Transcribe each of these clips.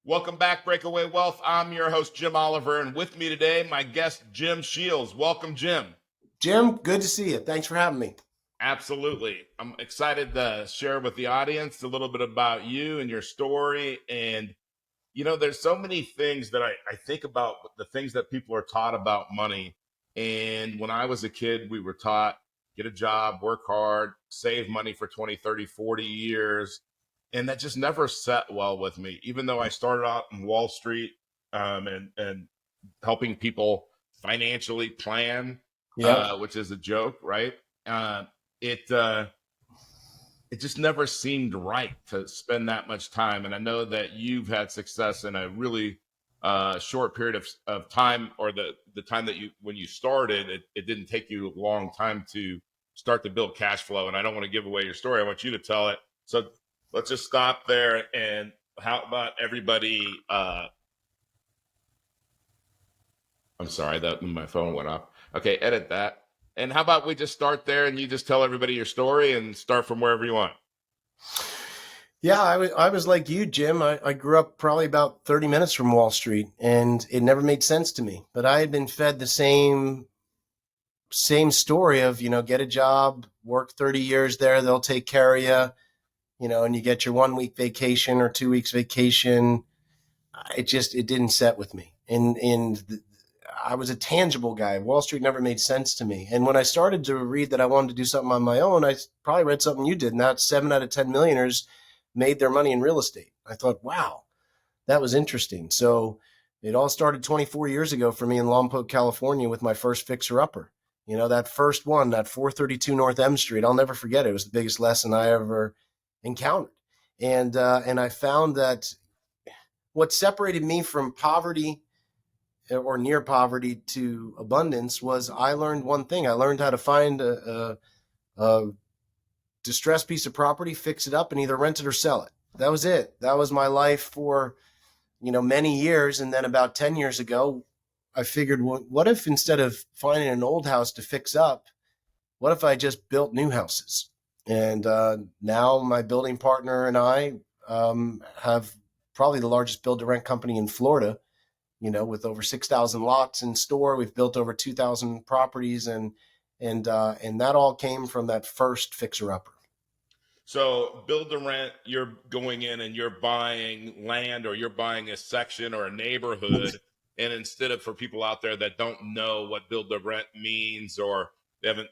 Welcome back, Breakaway Wealth. I'm your host, Jim Oliver, and with me today, my guest, Jim Shiels. Welcome, Jim. Jim, good to see you. Thanks for having me. Absolutely. I'm excited to share with the audience a little bit about you and your story. And, there's so many things that I think about the things that people are taught about money. And when I was a kid, we were taught get a job, work hard, save money for 20, 30, 40 years. And that just never set well with me, even though I started out in Wall Street and helping people financially plan, Yep. which is a joke, right? Uh, it it just never seemed right to spend that much time. And I know that you've had success in a really short period of time, or the time that when you started, it didn't take you a long time to start to build cash flow. And I don't want to give away your story. I want you to tell it. So let's just stop there. And how about everybody? I'm sorry that my phone went off. Okay, edit that. And how about we just start there and you just tell everybody your story and start from wherever you want? Yeah, I was like you, Jim. I grew up probably about 30 minutes from Wall Street, and it never made sense to me. But I had been fed the same story of, get a job, work 30 years there, they'll take care of you, and you get your 1 week vacation or 2 weeks vacation. It didn't set with me. And I was a tangible guy. Wall Street never made sense to me. And when I started to read that I wanted to do something on my own, I probably read something you did, and that's 7 out of 10 millionaires made their money in real estate. I thought, wow, that was interesting. So it all started 24 years ago for me in Lompoc, California, with my first fixer upper. That first one, that 432 North M Street, I'll never forget it. It was the biggest lesson I ever encountered. And I found that what separated me from poverty or near poverty to abundance was I learned one thing. I learned how to find a distressed piece of property, fix it up, and either rent it or sell it. That was it. That was my life for many years. And then about 10 years ago, I figured, what if instead of finding an old house to fix up, what if I just built new houses? And now my building partner and I have probably the largest build to rent company in Florida. With over 6,000 lots in store. We've built over 2,000 properties, and that all came from that first fixer upper. So build to rent, you're going in and you're buying land, or you're buying a section or a neighborhood. And instead of, for people out there that don't know what build to rent means, or they haven't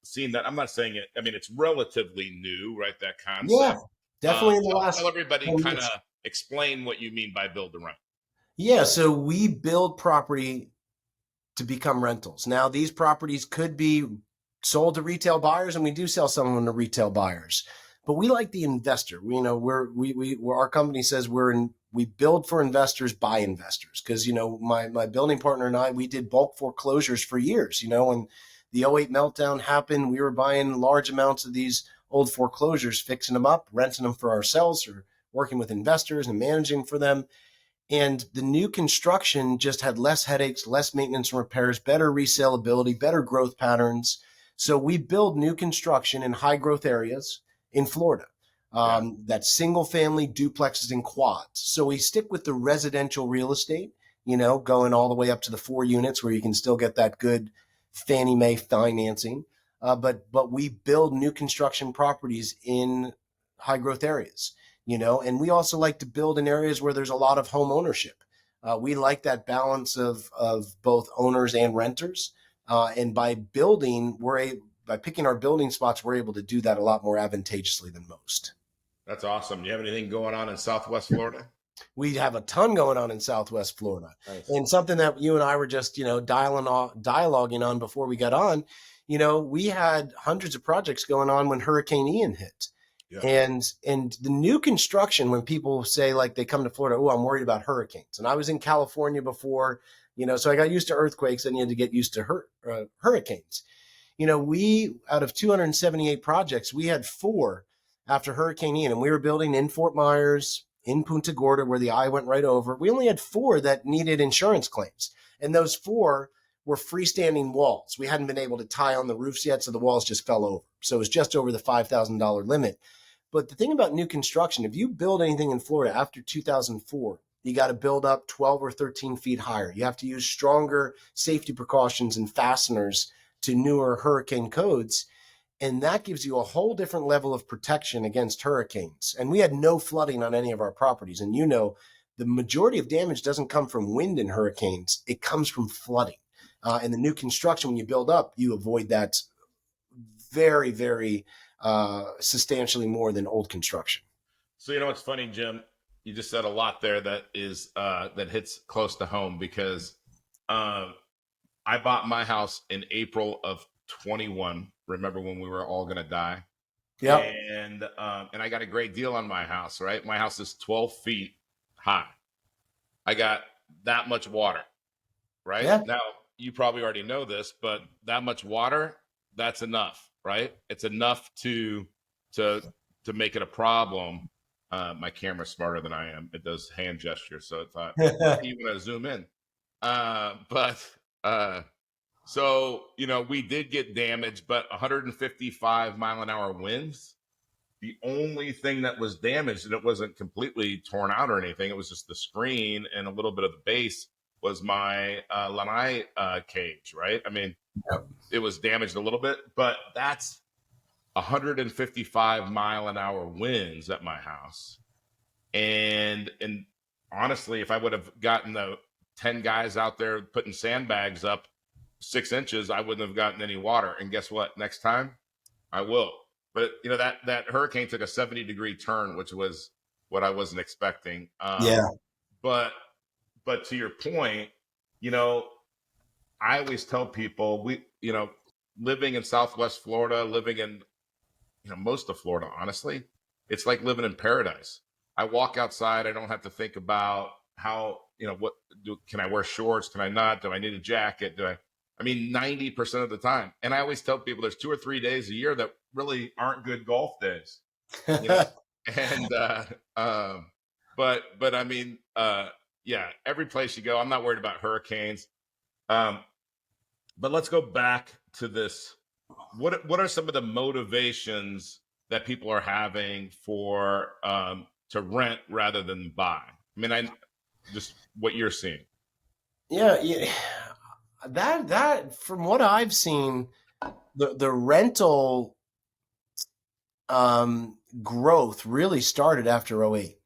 seen that, I'm not saying it. I mean, it's relatively new, right? That Yeah, concept. definitely in the Tell last everybody, 10 kind of years. explain what you mean by build to rent. Yeah, so we build property to become rentals. Now, these properties could be sold to retail buyers, and we do sell some of them to retail buyers. But we like the investor. Our company says we build for investors by investors, because my building partner and I, we did bulk foreclosures for years. When the '08 meltdown happened, we were buying large amounts of these old foreclosures, fixing them up, renting them for ourselves, or working with investors and managing for them. And the new construction just had less headaches, less maintenance and repairs, better resaleability, better growth patterns. So we build new construction in high growth areas in Florida. Yeah. That single family duplexes and quads. So we stick with the residential real estate, going all the way up to the 4 units where you can still get that good Fannie Mae financing. But we build new construction properties in high growth areas. And we also like to build in areas where there's a lot of home ownership. We like that balance of both owners and renters. And by picking our building spots, we're able to do that a lot more advantageously than most. That's awesome. Do you have anything going on in Southwest Florida? We have a ton going on in Southwest Florida. Nice. And something that you and I were just, dialoguing on before we got on, we had hundreds of projects going on when Hurricane Ian hit. Yeah. And the new construction, when people say, like, they come to Florida, oh, I'm worried about hurricanes. And I was in California before, so I got used to earthquakes, and you had to get used to hurricanes. We, out of 278 projects, we had 4 after Hurricane Ian, and we were building in Fort Myers, in Punta Gorda, where the eye went right over. We only had 4 that needed insurance claims. And those 4 were freestanding walls. We hadn't been able to tie on the roofs yet, so the walls just fell over. So it was just over the $5,000 limit. But the thing about new construction, if you build anything in Florida after 2004, You got to build up 12 or 13 feet higher. You have to use stronger safety precautions and fasteners to newer hurricane codes. And that gives you a whole different level of protection against hurricanes. And we had no flooding on any of our properties. And the majority of damage doesn't come from wind and hurricanes, it comes from flooding. And the new construction, when you build up, you avoid that very, very substantially more than old construction. So what's funny, Jim? You just said a lot there that is that hits close to home because uh, I bought my house in April of 21. Remember when we were all going to die? Yep. And I got a great deal on my house. Right, my house is 12 feet high. I got that much water. Right Yeah. now, you probably already know this, but that much water, that's enough. Right, it's enough to to make it a problem. My camera's smarter than I am. It does hand gestures, so it thought, you want to zoom in. But so we did get damaged, but 155-mile-an-hour winds. The only thing that was damaged, and it wasn't completely torn out or anything, it was just the screen and a little bit of the base, was my lanai cage. Right, I mean, Yep. it was damaged a little bit, but that's 155-mile-an-hour winds at my house. And honestly, if I would have gotten the 10 guys out there putting sandbags up 6 inches, I wouldn't have gotten any water. And guess what? Next time I will. But that hurricane took a 70-degree turn, which was what I wasn't expecting. Yeah. But to your point, you know, I always tell people living in Southwest Florida, living in most of Florida, honestly, it's like living in paradise. I walk outside, I don't have to think about how, can I wear shorts? Can I not? Do I need a jacket? I mean, 90% of the time. And I always tell people there's 2 or 3 days a year that really aren't good golf days, you know? And, but I mean, yeah, every place you go, I'm not worried about hurricanes. Um, but let's go back to this. What are some of the motivations that people are having for to rent rather than buy? I mean, I just what you're seeing. Yeah, yeah. That from what I've seen, the rental growth really started after '08.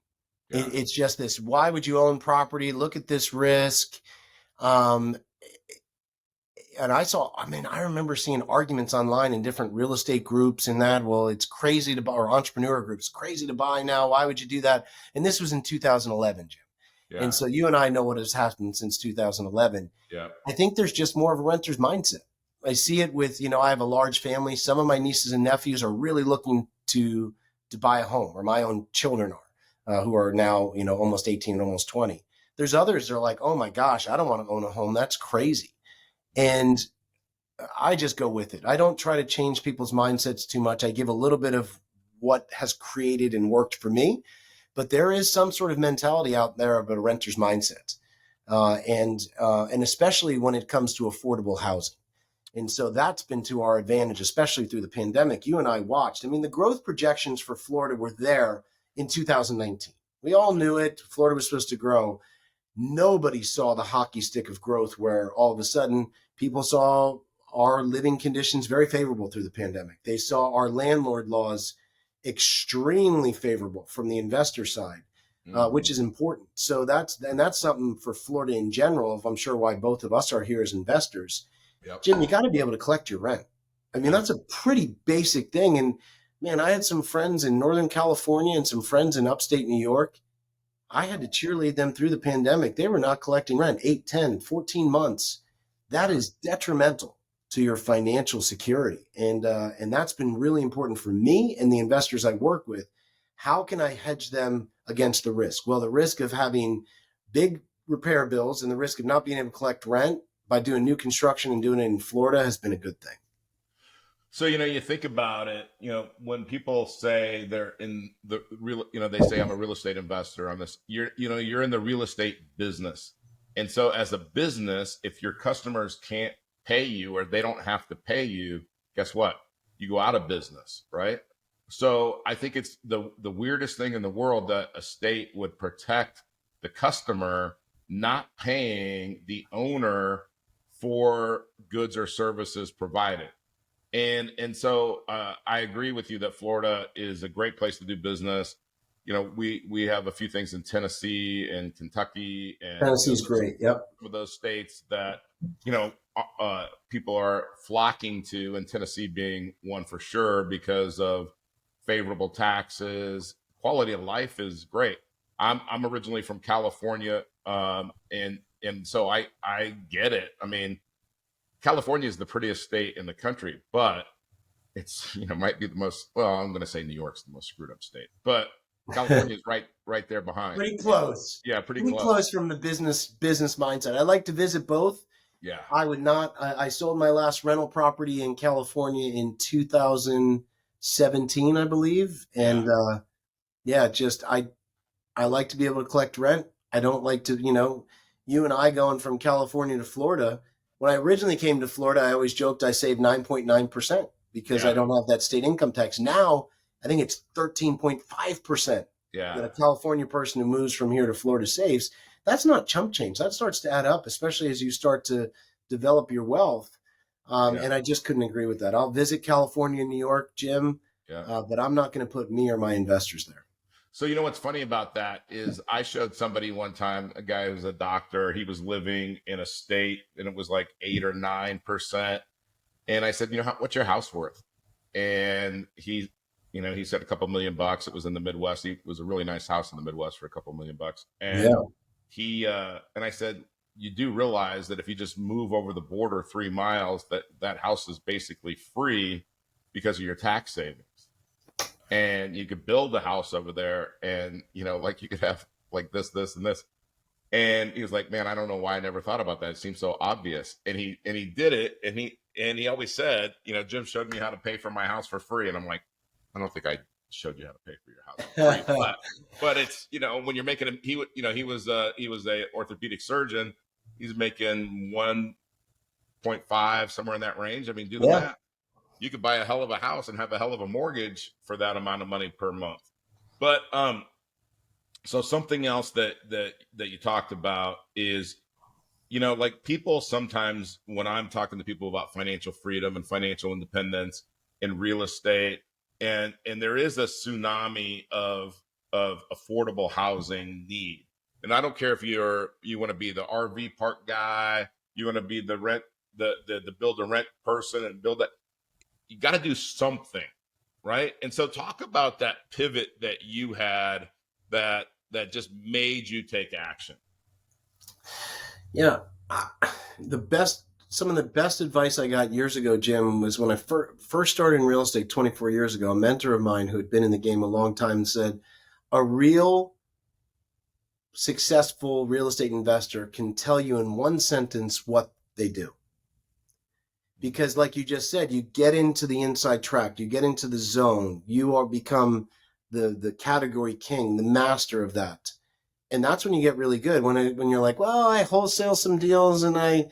Yeah, It's just this, why would you own property? Look at this risk. Um, and I remember seeing arguments online in different real estate groups and that, well, it's crazy to buy, or entrepreneur groups, crazy to buy now. Why would you do that? And this was in 2011, Jim. And yeah, so you and I know what has happened since 2011. yeah. I think there's just more of a renter's mindset. I see it with, I have a large family. Some of my nieces and nephews are really looking to buy a home, or my own children are, who are now, almost 18 and almost 20. There's others that are like, oh my gosh, I don't want to own a home. That's crazy. And I just go with it. I don't try to change people's mindsets too much. I give a little bit of what has created and worked for me, but there is some sort of mentality out there of a renter's mindset, and especially when it comes to affordable housing. And so that's been to our advantage, especially through the pandemic. You and I watched. I mean, the growth projections for Florida were there in 2019. We all knew it. Florida was supposed to grow. Nobody saw the hockey stick of growth where all of a sudden people saw our living conditions very favorable through the pandemic. They saw our landlord laws extremely favorable from the investor side, which is important. So that's something for Florida in general. I'm sure why both of us are here as investors. Yep. Jim, you got to be able to collect your rent. I mean, that's a pretty basic thing. And man, I had some friends in Northern California and some friends in upstate New York. I had to cheerlead them through the pandemic. They were not collecting rent 8, 10, 14 months. That is detrimental to your financial security. And that's been really important for me and the investors I work with. How can I hedge them against the risk? Well, the risk of having big repair bills and the risk of not being able to collect rent by doing new construction and doing it in Florida has been a good thing. So you think about it. When people say they're in the real, they say I'm a real estate investor on this. You're in the real estate business, and so as a business, if your customers can't pay you or they don't have to pay you, guess what? You go out of business, right? So I think it's the weirdest thing in the world that a state would protect the customer not paying the owner for goods or services provided. And so I agree with you that Florida is a great place to do business. You know, we have a few things in Tennessee and Kentucky, and Tennessee's great. Yep. some of those states that people are flocking to, and Tennessee being one for sure because of favorable taxes. Quality of life is great. I'm originally from California, and so I get it. I mean, California is the prettiest state in the country, but it's might be the most, well, I'm going to say New York's the most screwed up state, but California is right there behind. Pretty close. Yeah, pretty Pretty close. close from the business mindset. I like to visit both. Yeah, I would not. I sold my last rental property in California in 2017, I believe, and just I like to be able to collect rent. I don't like to, you and I going from California to Florida. When I originally came to Florida, I always joked I saved 9.9% because I don't have that state income tax. Now I think it's 13.5% that a California person who moves from here to Florida saves. That's not chump change. That starts to add up, especially as you start to develop your wealth. And I just couldn't agree with that. I'll visit California, New York, Jim, but I'm not going to put me or my investors there. So what's funny about that is I showed somebody one time, a guy who's a doctor. He was living in a state and it was like 8 or 9%. And I said, what's your house worth? And he said a couple $1,000,000. It was in the Midwest. It was a really nice house in the Midwest for a couple $1,000,000. And and I said, you do realize that if you just move over the border 3 miles, that house is basically free because of your tax savings. And you could build a house over there, and like you could have like this, and this. And he was like, "Man, I don't know why I never thought about that. It seems so obvious." And he did it, and he always said, "Jim showed me how to pay for my house for free." And I'm like, I don't think I showed you how to pay for your house for free, but it's when you're making he was a orthopedic surgeon. He's making 1.5 somewhere in that range. I mean, do the math. You could buy a hell of a house and have a hell of a mortgage for that amount of money per month. But so something else that you talked about is, like people sometimes, when I'm talking to people about financial freedom and financial independence in real estate, and there is a tsunami of affordable housing need. And I don't care if you want to be the RV park guy, you want to be the build to rent person and build that. You got to do something, right? And so talk about that pivot that you had that just made you take action. Yeah. Some of the best advice I got years ago, Jim, was when I first started in real estate 24 years ago. A mentor of mine who had been in the game a long time said, a real successful real estate investor can tell you in one sentence what they do. Because like you just said, you get into the inside track, you get into the zone, you become the category king, the master of that. And that's when you get really good. When you're like, well, I wholesale some deals and I,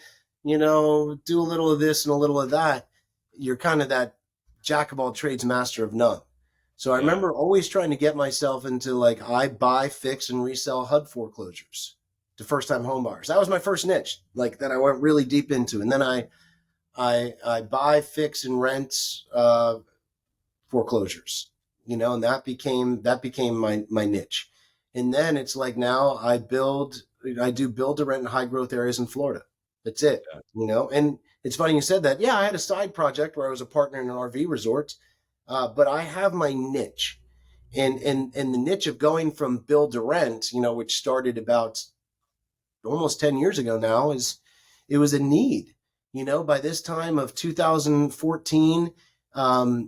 do a little of this and a little of that. You're kind of that jack of all trades, master of none. So I remember always trying to get myself into like, I buy, fix, and resell HUD foreclosures to first-time home buyers. That was my first niche, like that I went really deep into. And then I buy, fix, and rent foreclosures, and that became my niche. And then it's like now I do build to rent in high growth areas in Florida. That's it, And it's funny you said that. Yeah, I had a side project where I was a partner in an RV resort, but I have my niche, and the niche of going from build to rent, which started about almost 10 years ago now, it was a need. By this time of 2014, a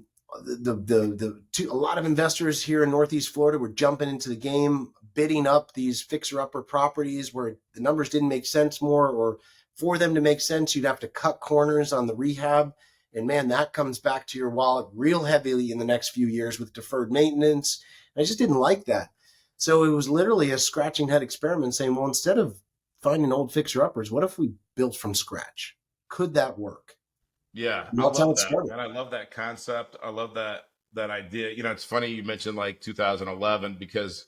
lot of investors here in Northeast Florida were jumping into the game, bidding up these fixer-upper properties where the numbers didn't make sense more, or for them to make sense, you'd have to cut corners on the rehab. And man, that comes back to your wallet real heavily in the next few years with deferred maintenance. I just didn't like that. So it was literally a scratching head experiment saying, well, instead of finding old fixer-uppers, what if we built from scratch? Could that work? Yeah, I love that. And I love that concept. I love that idea. It's funny you mentioned like 2011 because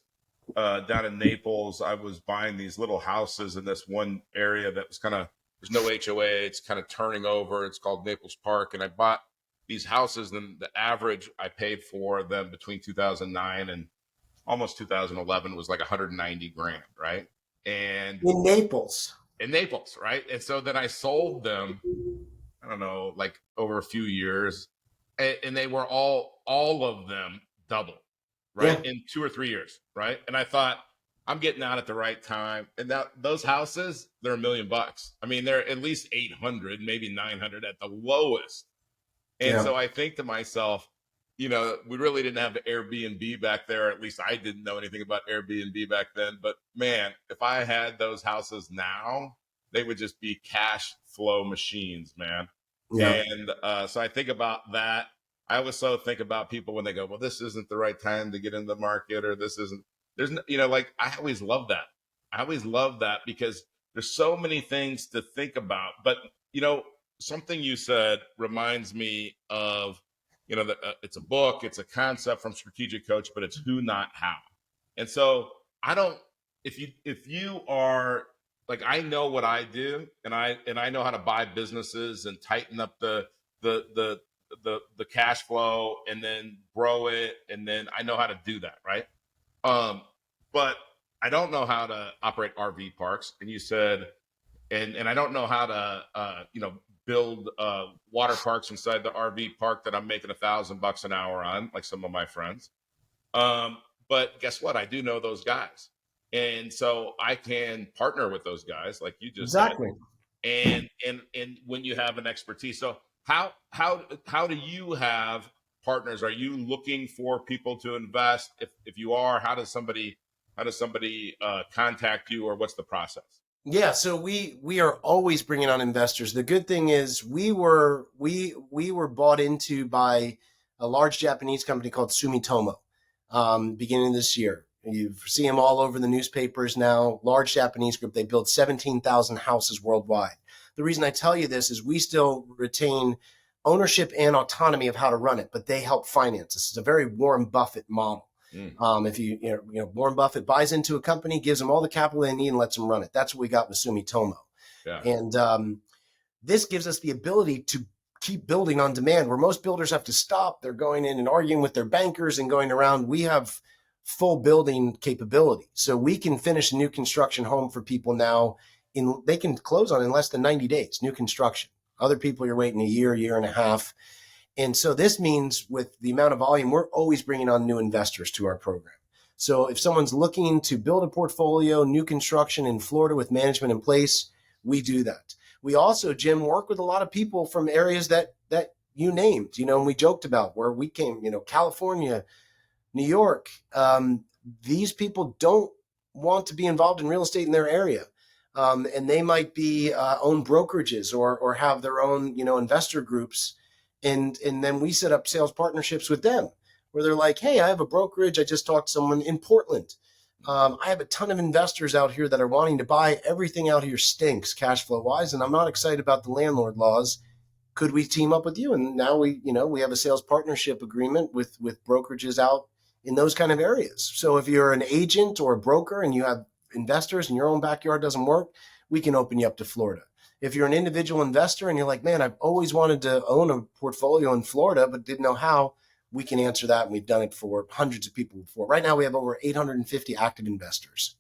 down in Naples. I was buying these little houses in this one area that was kind of, there's no HOA. It's kind of turning over. It's called Naples Park. And I bought these houses, and the average I paid for them between 2009 and almost 2011 was like 190 grand, right? And In Naples. in Naples, right? And so then I sold them, I don't know, like over a few years, and they were all of them double, right? Yeah. In 2 or 3 years, right? And I thought, I'm getting out at the right time. And that those houses, they're $1 million. I mean, they're at least 800, maybe 900 at the lowest. And Yeah. so I think to myself, we really didn't have Airbnb back there. At least I didn't know anything about Airbnb back then. But man, if I had those houses now, they would just be cash flow machines, man. Yeah. And so I think about that. I also think about people when they go, well, this isn't the right time to get in the market, or this isn't, there's no, like, I always love that. I always love that because there's so many things to think about. But, something you said reminds me of, it's a book, it's a concept from Strategic Coach, but it's who, not how. And so I don't, if you are like, I know what I do, and I know how to buy businesses and tighten up the the the cash flow and then grow it, and then I know how to do that, right? But I don't know how to operate RV parks. And you said, and I don't know how to build water parks inside the RV park that I'm making $1,000 an hour on, like some of my friends. But guess what? I do know those guys, and so I can partner with those guys, like you just said. Exactly. And when you have an expertise, so how do you have partners? Are you looking for people to invest? If you are, how does somebody contact you, or what's the process? Yeah, so we are always bringing on investors. The good thing is we were bought into by a large Japanese company called Sumitomo, beginning of this year. You see them all over the newspapers now. Large Japanese group. They built 17,000 houses worldwide. The reason I tell you this is we still retain ownership and autonomy of how to run it, but they help finance. This is a very Warren Buffett model. If Warren Buffett buys into a company, gives them all the capital they need, and lets them run it. That's what we got with Sumitomo. Yeah. And this gives us the ability to keep building on demand, where most builders have to stop. They're going in and arguing with their bankers and going around. We have full building capability. So we can finish a new construction home for people now. They can close on in less than 90 days, new construction. Other people, you're waiting a year and a half. And so this means with the amount of volume, we're always bringing on new investors to our program. So if someone's looking to build a portfolio, new construction in Florida with management in place, we do that. We also, Jim, work with a lot of people from areas that you named, and we joked about where we came, California, New York. These people don't want to be involved in real estate in their area. And they might be own brokerages or have their own, investor groups. And then we set up sales partnerships with them where they're like, hey, I have a brokerage. I just talked to someone in Portland. I have a ton of investors out here that are wanting to buy. Everything out here stinks cash flow wise, and I'm not excited about the landlord laws. Could we team up with you? And now we have a sales partnership agreement with brokerages out in those kind of areas. So if you're an agent or a broker and you have investors and your own backyard doesn't work, we can open you up to Florida. If you're an individual investor and you're like, man, I've always wanted to own a portfolio in Florida, but didn't know how, we can answer that. And we've done it for hundreds of people before. Right now, we have over 850 active investors.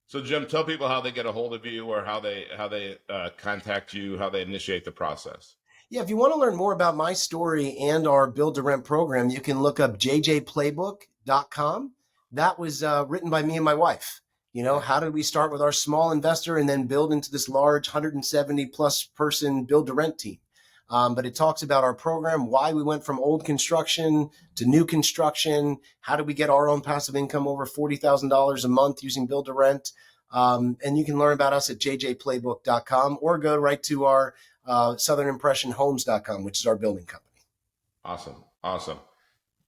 So Jim, tell people how they get a hold of you, or how they contact you, how they initiate the process. Yeah, if you want to learn more about my story and our build to rent program, you can look up jjplaybook.com. That was written by me and my wife. How did we start with our small investor and then build into this large 170 plus person build to rent team? But it talks about our program, why we went from old construction to new construction. How did we get our own passive income over $40,000 a month using build to rent? And you can learn about us at jjplaybook.com or go right to our southernimpressionhomes.com, which is our building company. Awesome.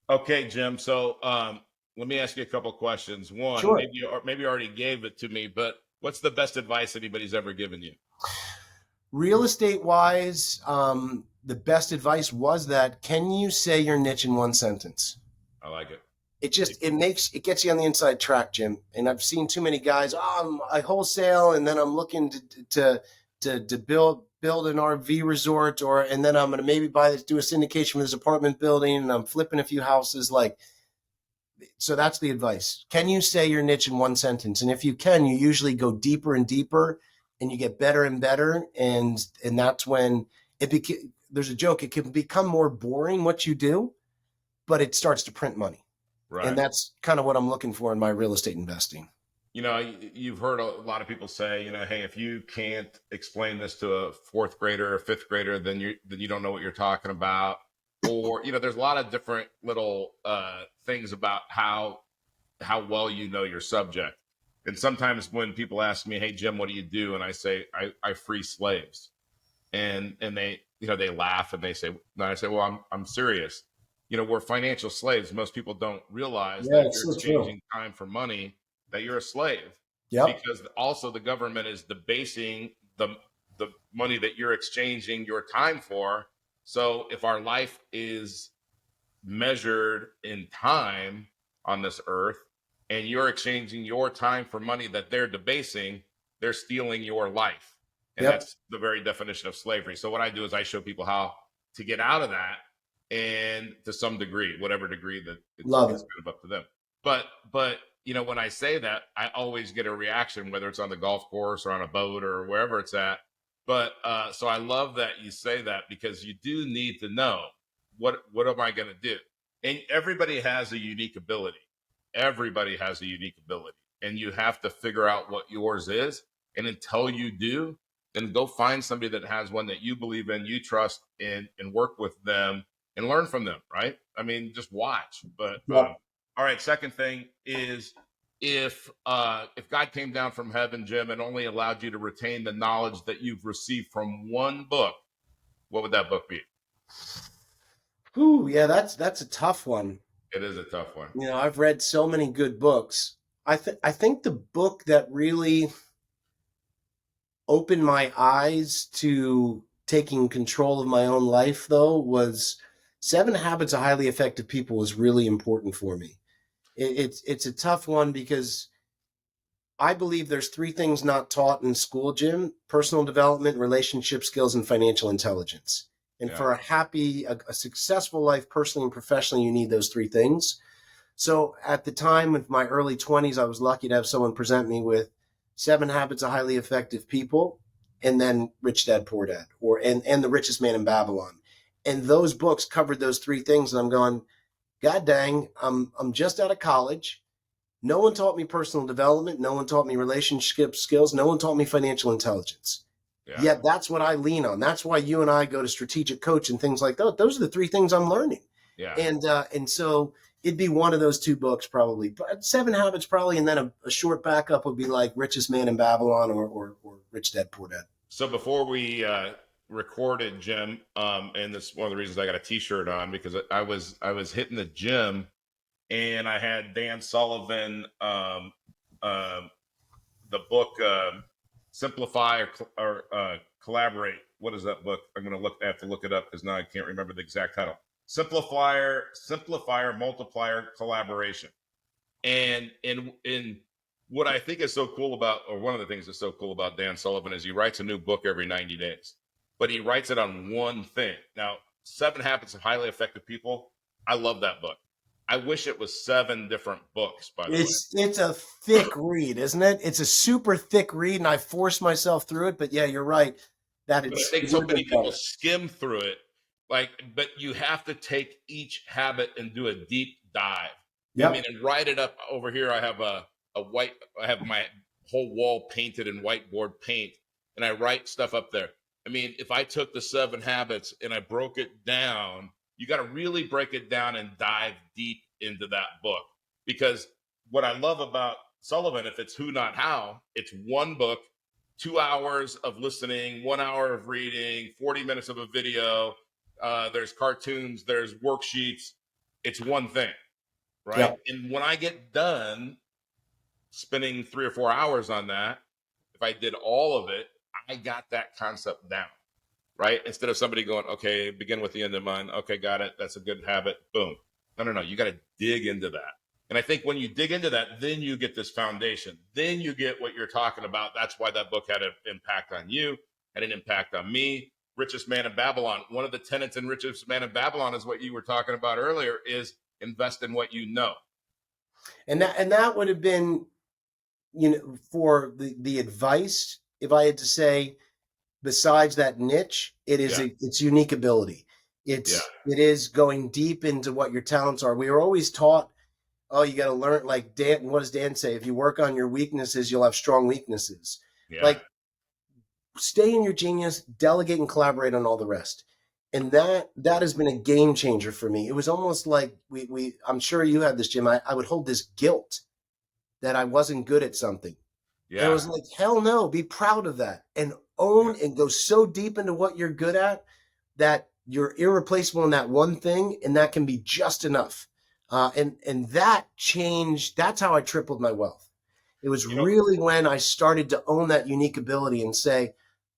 Okay, Jim. So let me ask you a couple questions. One, sure. maybe you already gave it to me, but what's the best advice anybody's ever given you? Real estate wise, the best advice was that, can you say your niche in one sentence? I like it. it gets you on the inside track, Jim. And I've seen too many guys. I wholesale, and then I'm looking to build an RV resort, and then I'm going to maybe do a syndication for this apartment building, and I'm flipping a few houses. Like, so that's the advice. Can you say your niche in one sentence? And if you can, you usually go deeper and deeper, and you get better and better. And that's when there's a joke. It can become more boring what you do, but it starts to print money. And Right. that's kind of what I'm looking for in my real estate investing. You've heard a lot of people say, hey, if you can't explain this to a fourth grader or fifth grader, then you don't know what you're talking about. Or, there's a lot of different little things about how well you know your subject. And sometimes when people ask me, hey, Jim, what do you do? And I say, I free slaves. And they, they laugh and they say, no, I say, well, I'm serious. We're financial slaves. Most people don't realize Yeah, that if it's you're so true. exchanging time for money, that you're a slave, Yep. because also the government is debasing the money that you're exchanging your time for. So if our life is measured in time on this earth, and you're exchanging your time for money that they're debasing, they're stealing your life. And Yep. that's the very definition of slavery. So what I do is I show people how to get out of that, and to some degree, whatever degree that Love it's it. kind of up to them. But when I say that, I always get a reaction, whether it's on the golf course or on a boat or wherever it's at. But so I love that you say that, because you do need to know what am I going to do? And everybody has a unique ability. Everybody has a unique ability, and you have to figure out what yours is. And until you do, then go find somebody that has one that you believe in, you trust, and work with them and learn from them. Right? I mean, just watch. But Yep. all right. Second thing is, if God came down from heaven, Jim, and only allowed you to retain the knowledge that you've received from one book, what would that book be? Ooh, yeah, that's a tough one. It is a tough one. I've read so many good books. I think the book that really opened my eyes to taking control of my own life, though, was Seven Habits of Highly Effective People. Was really important for me. It's a tough one because I believe there's three things not taught in school, Jim: personal development, relationship skills, and financial intelligence. And Yeah. for a successful life, personally and professionally, you need those three things. So at the time of my early 20s, I was lucky to have someone present me with Seven Habits of Highly Effective People, and then Rich Dad Poor Dad, and The Richest Man in Babylon. And those books covered those three things. And I'm going, God dang, I'm just out of college. No one taught me personal development. No one taught me relationship skills. No one taught me financial intelligence. Yeah. Yet that's what I lean on. That's why you and I go to strategic coach and things like that. Those are the three things I'm learning. Yeah. And so it'd be one of those two books probably. But Seven Habits probably, and then a short backup would be like Richest Man in Babylon or Rich Dad Poor Dad. So before we recorded, Jim, and this is one of the reasons I got a T-shirt on, because I was hitting the gym, and I had Dan Sullivan, the book Simplify or Collaborate. What is that book? I'm gonna I have to look it up because now I can't remember the exact title. Simplifier, Multiplier, Collaboration. And what I think is so cool about, or one of the things that's so cool about Dan Sullivan, is he writes a new book every 90 days, but he writes it on one thing. Now, Seven Habits of Highly Effective People, I love that book. I wish it was 7 different books, by the way. It's a thick read, isn't it? It's a super thick read, and I forced myself through it. But yeah, you're right that But I it think so would have many been people better. skim through it, but you have to take each habit and do a deep dive. I mean, Yep. and write it up. Over here, I have I have my whole wall painted in whiteboard paint, and I write stuff up there. I mean, if I took the 7 habits and I broke it down, you got to really break it down and dive deep into that book. Because what I love about Sullivan, if it's who, not how, it's one book, 2 hours of listening, 1 hour of reading, 40 minutes of a video. There's cartoons, there's worksheets. It's one thing, right? Yep. And when I get done spending 3 or 4 hours on that, if I did all of it, I got that concept down, right? Instead of somebody going, okay, begin with the end in mind. Okay, got it. That's a good habit. Boom. No, no, no. You got to dig into that. And I think when you dig into that, then you get this foundation. Then you get what you're talking about. That's why that book had an impact on you, had an impact on me. Richest Man in Babylon. One of the tenets in Richest Man in Babylon is what you were talking about earlier, is invest in what you know. And that would have been, for the advice, if I had to say, besides that niche, Yeah. it's unique ability. Yeah. It is going deep into what your talents are. We were always taught, oh, you got to learn, like Dan. What does Dan say? If you work on your weaknesses, you'll have strong weaknesses. Yeah. Like, stay in your genius, delegate and collaborate on all the rest. And that has been a game changer for me. It was almost like we I'm sure you had this, Jim. I would hold this guilt that I wasn't good at something. And it Yeah. was like, hell no, be proud of that and Yeah. own and go so deep into what you're good at that you're irreplaceable in that one thing, and that can be just enough. And that changed. That's how I tripled my wealth. It was You know, really when I started to own that unique ability and say,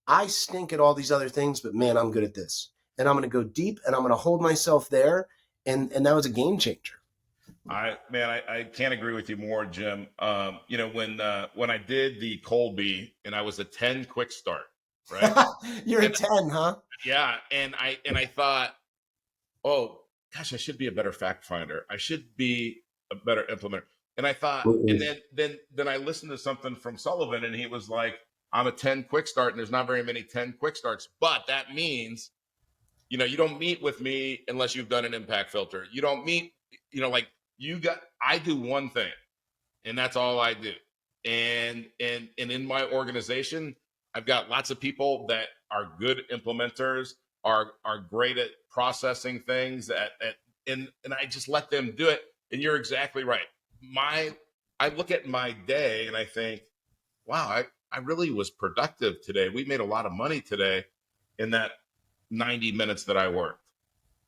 I stink at all these other things, but man, I'm good at this. And I'm going to go deep and I'm going to hold myself there. And that was a game changer. I can't agree with you more, Jim. When I did the Colby and I was a 10 quick start, right? You're a And 10, huh? yeah, and I thought, oh gosh, I should be a better fact finder. I should be a better implementer. And I thought, and then I listened to something from Sullivan, and he was like, I'm a 10 quick start, and there's not very many 10 quick starts, but that means, you don't meet with me unless you've done an impact filter. You don't meet, like I do one thing, and that's all I do. And in my organization, I've got lots of people that are good implementers, are great at processing things and I just let them do it. And you're exactly right. I look at my day and I think, wow, I really was productive today. We made a lot of money today in that 90 minutes that I worked,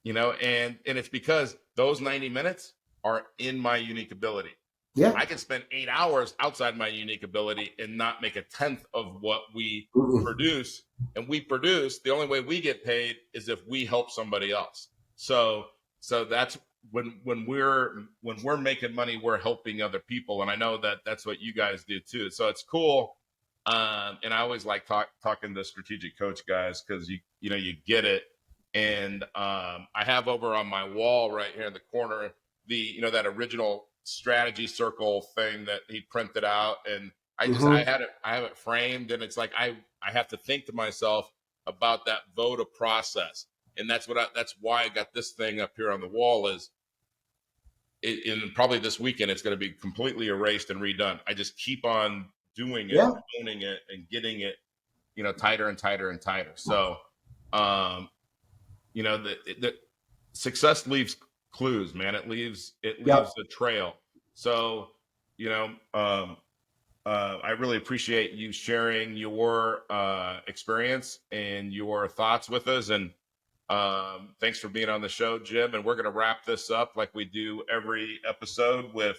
and it's because those 90 minutes are in my unique ability. Yeah. I can spend 8 hours outside my unique ability and not make a tenth of what we Mm-mm. produce. And we produce, the only way we get paid is if we help somebody else. So that's when we're making money, we're helping other people. And I know that that's what you guys do too. So it's cool. And I always like talking to strategic coach guys because you get it. And I have over on my wall right here in the corner that original strategy circle thing that he printed out, and Mm-hmm. I have it framed, and it's like I have to think to myself about that vote process, and that's why I got this thing up here on the wall. Is in probably this weekend it's going to be completely erased and redone. I just keep on doing it, Yeah. owning it, and getting it tighter and tighter and tighter. So um the success leaves clues, man. It leaves Yep. a trail. So you know I really appreciate you sharing your experience and your thoughts with us, and thanks for being on the show, Jim. And we're going to wrap this up like we do every episode with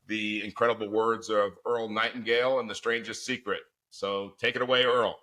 the incredible words of Earl Nightingale and The Strangest Secret. So take it away, Earl.